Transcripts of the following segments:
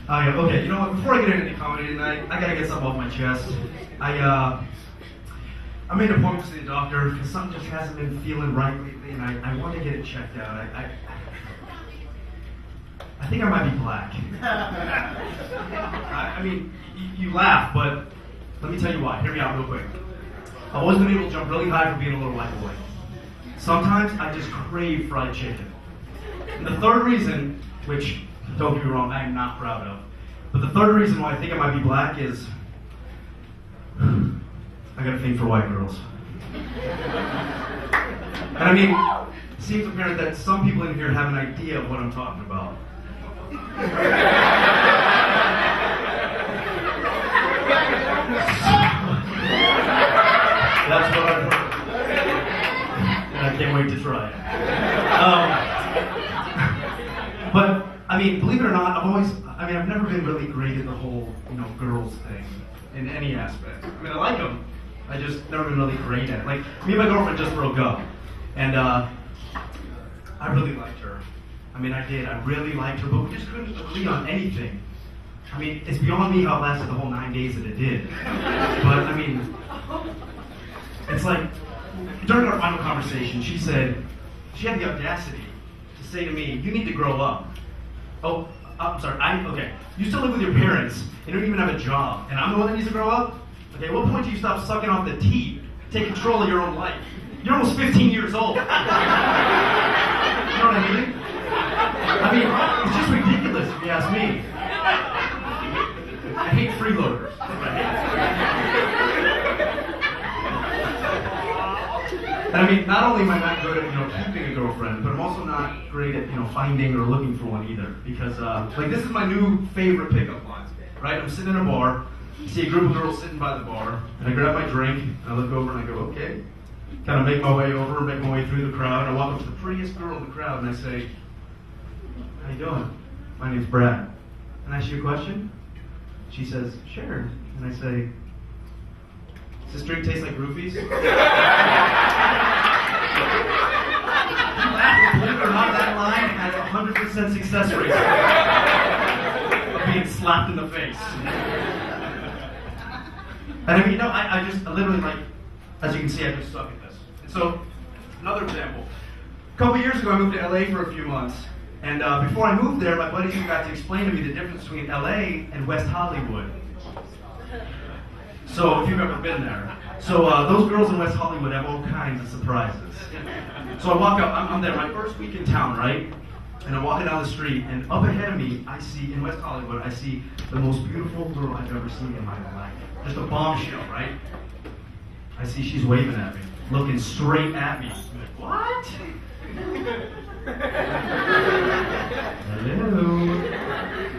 Okay, you know what? Before I get into any comedy tonight, I gotta get something off my chest. I made an appointment to see the doctor because something just hasn't been feeling right lately, and I want to get it checked out. I think I might be black. I mean, you laugh, but let me tell you why. Hear me out real quick. I've always been able to jump really high for being a little white boy. Sometimes I just crave fried chicken. And the third reason, which, don't get me wrong, I am not proud of, but the third reason why I think I might be black is I got a thing for white girls. And I mean, it seems apparent that some people in here have an idea of what I'm talking about. That's what I've heard. And I can't wait to try it. But, I mean, believe it or not, I've never been really great at the whole, girls thing in any aspect. I mean, I like them. I just never been really great at it. Like, me and my girlfriend just broke up. And, I really liked her. I mean, I did. I really liked her, but we just couldn't agree on anything. I mean, it's beyond me how it lasted the whole 9 days that it did. But, I mean, it's like, during our final conversation, she had the audacity to say to me, "You need to grow up." Oh, I'm sorry, okay. You still live with your parents, you don't even have a job, and I'm the one that needs to grow up? Okay, at what point do you stop sucking off the teat, take control of your own life? You're almost 15 years old. You know what I mean? I mean, it's just ridiculous if you ask me. I hate freeloaders. And I mean, not only am I not good at, keeping a girlfriend, but I'm also not great at, finding or looking for one either. Because, this is my new favorite pickup line, right? I'm sitting in a bar, see a group of girls sitting by the bar, and I grab my drink, and I look over and I go, okay. Kind of make my way over, make my way through the crowd, and I walk up to the prettiest girl in the crowd, and I say, "How you doing? My name's Brad. Can I ask you a question?" She says, "Sure." And I say, "Does this drink taste like roofies?" You laugh, believe it or not, that line has 100% success rate of being slapped in the face. And I mean, I literally, as you can see, I just suck at this. And so, another example. A couple years ago, I moved to LA for a few months. And before I moved there, my buddies got to explain to me the difference between LA and West Hollywood. So, if you've ever been there. So, those girls in West Hollywood have all kinds of surprises. So I walk up, I'm there, my first week in town, right? And I'm walking down the street, and up ahead of me, in West Hollywood, I see the most beautiful girl I've ever seen in my life. Just a bombshell, right? I see she's waving at me, looking straight at me. I'm like, what? Hello.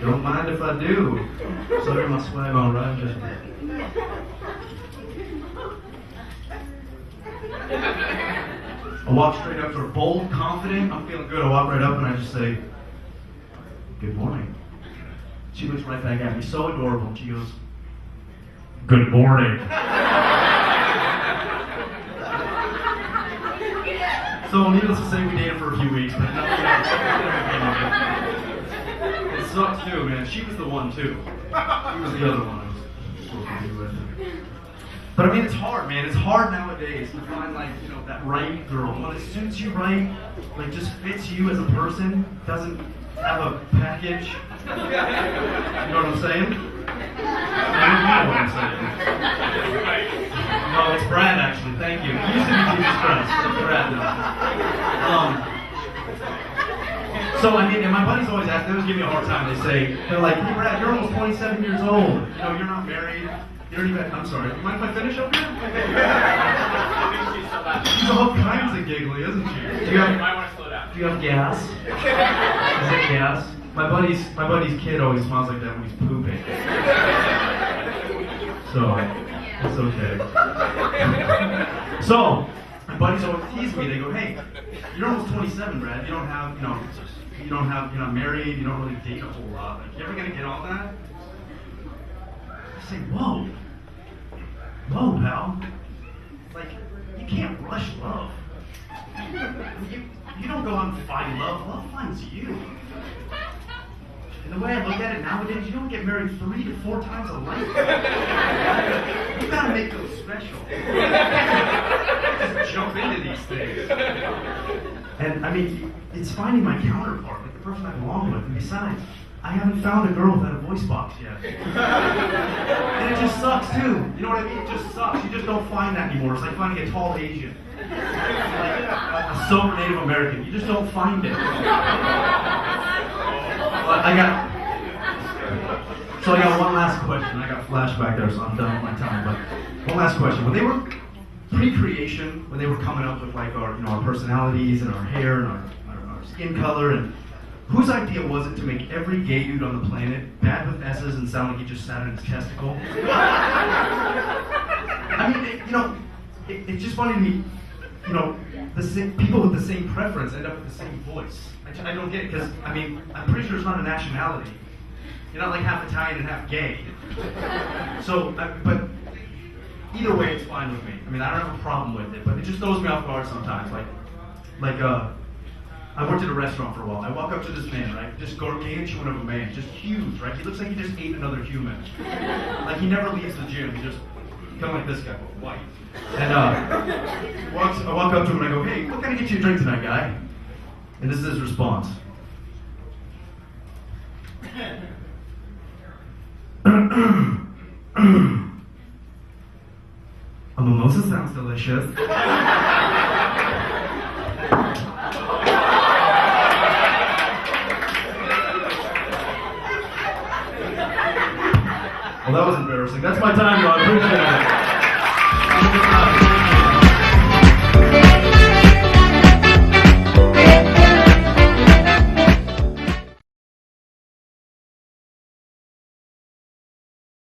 Don't mind if I do. Sorry, my swag on right just I walk straight up to her, bold, confident, I'm feeling good. I walk right up and I just say, "Good morning." She looks right back at me, so adorable, and she goes, "Good morning." So needless to say, we dated for a few weeks, but nothing else came of it. It sucks too, man. She was the one too. She was the other one I was supposed to be with. But I mean, it's hard, man. It's hard nowadays to find, that right girl. One that suits you right, just fits you as a person, doesn't have a package. You know what I'm saying? I don't know what I'm saying. No, it's Brad, actually. Thank you. It used to be Jesus Christ. It's Brad now. So, I mean, and my buddies always ask, they always give me a hard time. They're like, "Hey, Brad, you're almost 27 years old. You're not married. You don't even," I'm sorry, you mind if I finish up here? She's all kinds of giggly, isn't she? You might want to slow down. Do you have gas? Is it gas? My buddy's kid always smells like that when he's pooping. So, it's okay. So, my buddies always tease me. They go, "Hey, you're almost 27, Brad. You're not married. You don't really date a whole lot. You ever gonna get all that?" I say, whoa, pal. You can't rush love. You don't go out and find love. Love finds you. And the way I look at it nowadays, you don't get married 3 to 4 times a life. You gotta make those special. Just jump into these things. And I mean, it's finding my counterpart, like the person I belong with. And besides, I haven't found a girl without a voice box yet. And it just sucks too. You know what I mean? It just sucks. You just don't find that anymore. It's like finding a tall Asian. Like a sober Native American. You just don't find it. But I got one last question. I got flashback there, so I'm done with my time. But one last question. When they were pre-creation, when they were coming up with like our personalities and our hair and our skin color, and whose idea was it to make every gay dude on the planet bad with S's and sound like he just sat in his testicle? I mean, it's just funny to me. People with the same preference end up with the same voice. I don't get it, because, I mean, I'm pretty sure it's not a nationality. You're not like half Italian and half gay. So, but either way, it's fine with me. I mean, I don't have a problem with it, but it just throws me off guard sometimes. I worked at a restaurant for a while. I walk up to this man, right? Just gargantuan of a man, just huge, right? He looks like he just ate another human. Like he never leaves the gym. He just kind of like this guy, but white. And I walk up to him and I go, "Hey, what can I get you a drink tonight, guy?" And this is his response. A mimosa sounds delicious. Well, that was embarrassing. That's my time, y'all. I appreciate it.